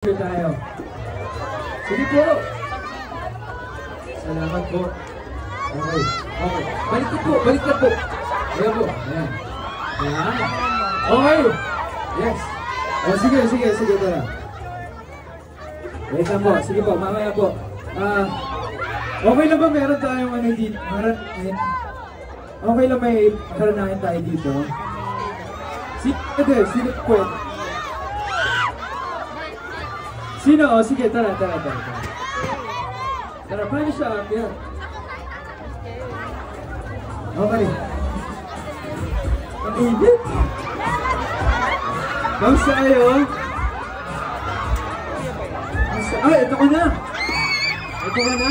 Tayo. Sige po. Salamat po. Okay. Okay. Baliktad po. Baliktad po. Ayan po. Ayan. Ayan. Okay. Yes. O sige, sige, sige. Tara. Wait lang po. Sige po. Mamaya po. Okay lang ba meron tayong ano dito? Okay lang may karanayan tayo dito? Sino po? Sino? O, sige, tara. Tara, paano siya? Yan. Okay. Ang init. Kamusta kayo? Ay, ito ka na! Ito ka na!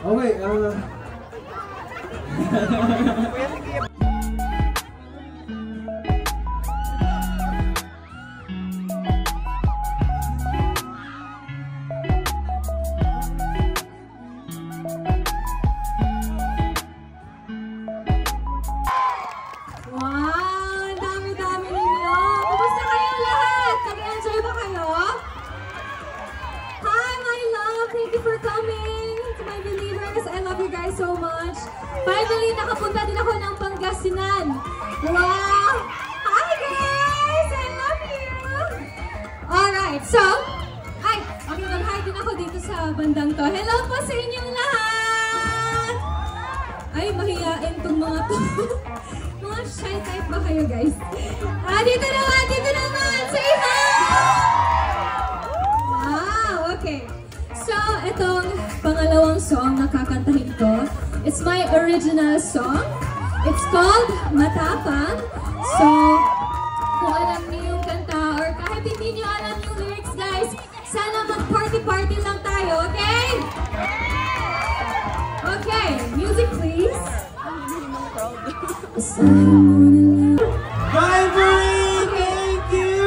Okay, so much. Finally, nakapunta din ako ng Pangasinan. Wow! Hi guys! I love you! Alright, so, okay, mag-hi din ako dito sa bandang to. Hello po sa inyong lahat! Ay, mahiyain tong mga to. Mga shy type ba kayo guys? Dito naman! Say hi! Wow, okay. So, itong pangalawang song na kakantahin ko, it's my original song. It's called Matapang. So, kung alam niyo yung kanta or kahit hindi niyo alam yung lyrics guys, sana mag-party-party lang tayo, okay? Okay, music please. Vibrate! Thank you!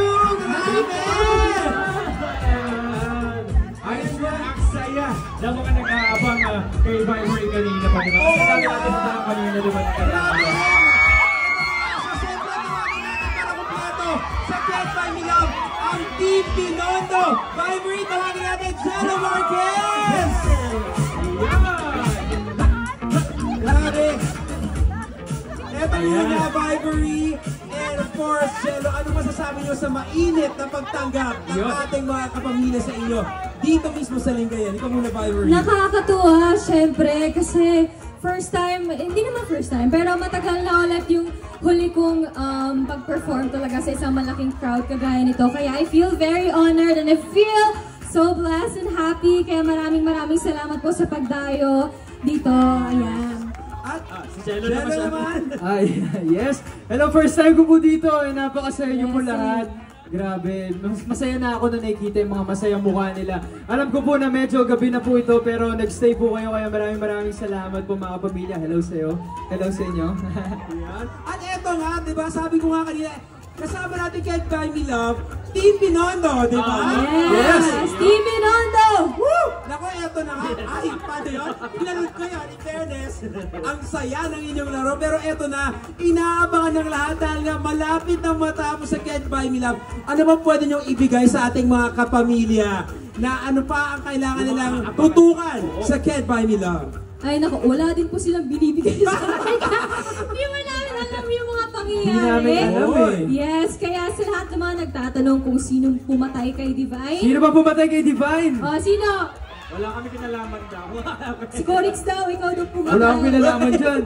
Alam mo ka nag-aabang kay Vibrate kanina pa, diba? Kasi dami natin sa kanina, diba? Sa Can't Buy Me Love, ang Team Binondo! Vibrate, tawagin natin, Jello Marquez! Grabe! Eto muna, Vibrate! And of course, Jello, ano masasabi nyo sa mainit na pagtanggap ng ating mga kapamilya sa inyo? Dito mismo sa Lingayen. Ikaw muna, Vibrate. Nakakatuwa, syempre, kasi first time, hindi naman first time, pero matagal na ulit yung huli kong pag-perform talaga sa isang malaking crowd kagaya nito. Kaya I feel very honored and I feel so blessed and happy. Kaya maraming salamat po sa pagdayo dito. Ayan. At si Jello naman. Ay, yes. Hello, first time ko po dito. Napakasaya niyo po lahat. Grabe, masaya na ako na nakikita yung mga masayang mukha nila. Alam ko po na medyo gabi na po ito, pero nagstay po kayo, kaya maraming salamat po mga pamilya. Hello sa'yo. Hello sa inyo. At eto nga, di ba, sabi ko nga kanina, kasama natin Can't Buy Me Love, Team Binondo, di ba? Yes! Team Binondo! Woo! Naku, eto na nga. Ay, paano yun? Pinanood ko yun, in fairness. Ang saya ng inyong laro. Pero eto na, inaabangan ng lahat dahil nga malapit na matapos sa Can't Buy Me Love. Ano ba pwede niyong ibigay sa ating mga kapamilya na ano pa ang kailangan nilang tutukan sa Can't Buy Me Love? Ay naku, wala din po silang binibigay sa akin. Hindi mo namin alam yung mga pangyayari. Hindi namin alam eh. Yes, kaya sa lahat naman nagtatanong kung sinong pumatay kay Divine. Sino ba pumatay kay Divine? Sino? Wala kami kinalaman daw. Si Corix daw, ikaw daw pumatay. Wala akong pinalaman dyan.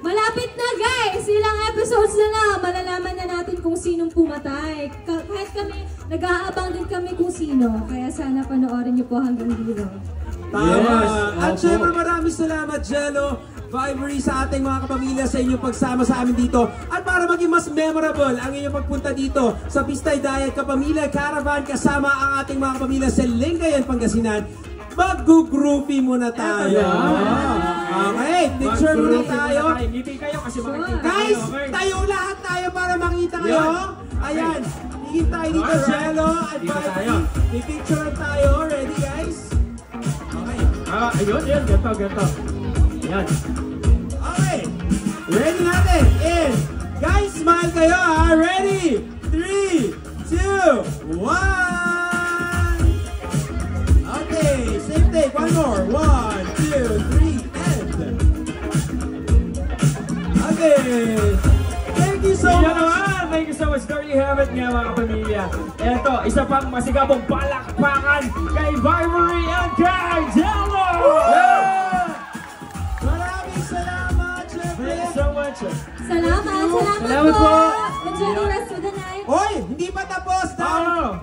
Malapit na guys! Ilang episodes na na, malalaman na natin kung sinong pumatay. Kahit kami, nag-aabang din kami kung sino. Kaya sana panoorin niyo po hanggang dulo. Tama. Yes. At syempre maraming salamat, Jello, Vibrate, sa ating mga kapamilya sa inyong pagsama sa amin dito. At para maging mas memorable ang inyong pagpunta dito sa Pistay Diet Kapamilya Caravan kasama ang ating mga kapamilya sa Lingayen, Pangasinan, mag-groupie muna tayo. Okay, picture muna tayo. Ngiti kayo kasi makikita Guys, kayo. tayo lahat tayo para makita kayo. Ayan, higit tayo dito, Jello at Vibrate. Pipicture tayo. Ready, guys? Okay. Ayun, ganito. Yan. Okay. Ready natin in. Guys, smile kayo ha. Ready? 3, 2, 1. Okay, same take. One more. 1, 2, 3, end. Okay. Thank you so Yan much. naman! Thank you so much. There you have it nga mga kapamilya. Eto, isa pang masigabong palakpakan kay Vibery and kay Jello! Maraming salamat, Thank syempre. you so much. Salamat po. Enjoy the rest of the night. Oy, hindi pa tapos na.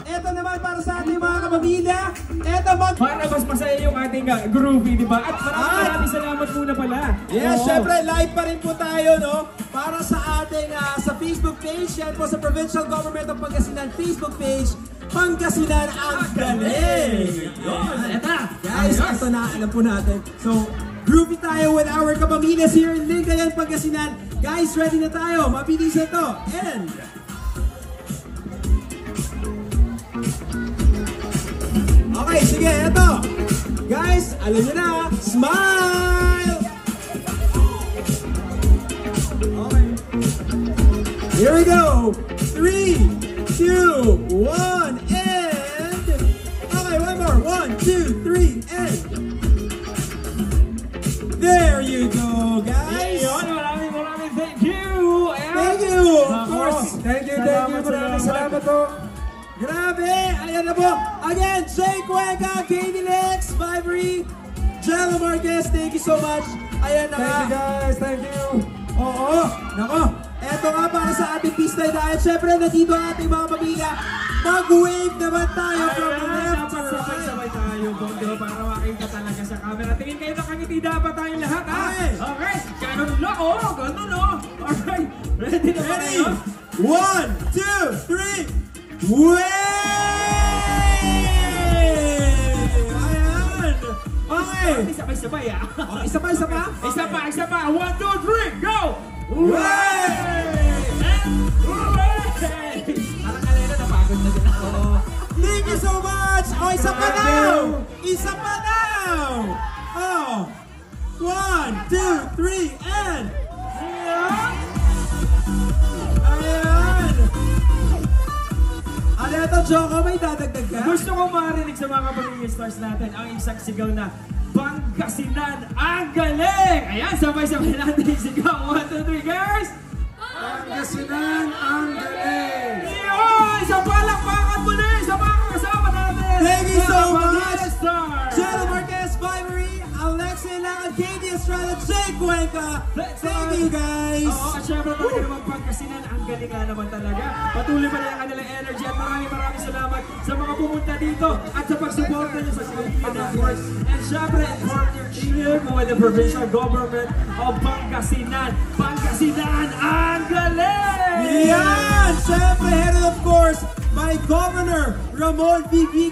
Ito naman para sa ating mga kapamilya. Ito Para mas masaya yung ating groovy, di ba? At maraming salamat muna pala. Yes, Oo. syempre live pa rin po tayo, no? Para sa ating sa Facebook page, yan po sa Provincial Government of Pangasinan Facebook page, Pangasinan ang galing! Guys, ito na, alam po natin. So, groovy tayo with our kapamilya here in Lingayen, Pangasinan. Guys, ready na tayo. Mabilis na to. And... Okay, sige, ito. Guys, alam nyo na, smile! Okay. Here we go. 3, 2, 1, and... Okay, one more. 1, 2, 3, and... There you go, guys! Yun, maraming thank you! And Thank you! Of course! Thank you. Maraming salamat po! Grabe! Ayan na po! Again, Jay Cuenca, Katie Lex, Vibery, Jello Marquez, thank you so much! Ayan na nga! Thank you guys, thank you! Oo! Nako! Eto nga para sa ating pista dahil syempre nandito ang ating mga pamilya. Mag-wave naman tayo from the left to right! Sabay tayo doon, di ba? Para makita talaga sa camera. Tingin kayo nakangiti dapat tayong lahat, ha? Okay. Okay, ganun lang, oh! Ganun, oh! Alright, ready na ba Ready? kayo? 1, 2, 3! Wave! Ayan! Okay! Sabay-sabay, ah! Oh, isa pa, isa pa? Isa pa! 1, 2, 3, go! Wave! Parang kalena, napagod na sila. Thank you so much! Oh, isa pa daw! Isa pa daw! Oh! 1, 2, 3, and... Ayan! Ano ito, Joko? May dadagdag ka? Gusto ko marinig sa mga kapamilya stars natin ang isang sigaw na Pangasinan ang galing! Ayan, sabay-sabay natin yung sigaw. 1, 2, 3, guys! Pangasinan ang galing! Yun! Sa palakpakan muli sa mga kasama natin! Thank you so Mga much! Pangasinan stars! Jello Marquez, Vibery, Alexia Langan, Katie Estrada, Jay Cuenca. Thank you guys! Oo, at syempre talaga naman Pangasinan ang galing nga naman talaga. Patuloy pa rin ang kanilang energy at maraming salamat sa mga pumunta dito at sa pagsuporta nyo sa Philippine Networks. And syempre, in partnership with the Provincial Government of Pangasinan. Pangasinan ang galing! Yan! Siyempre, headed of course by Governor Ramon V.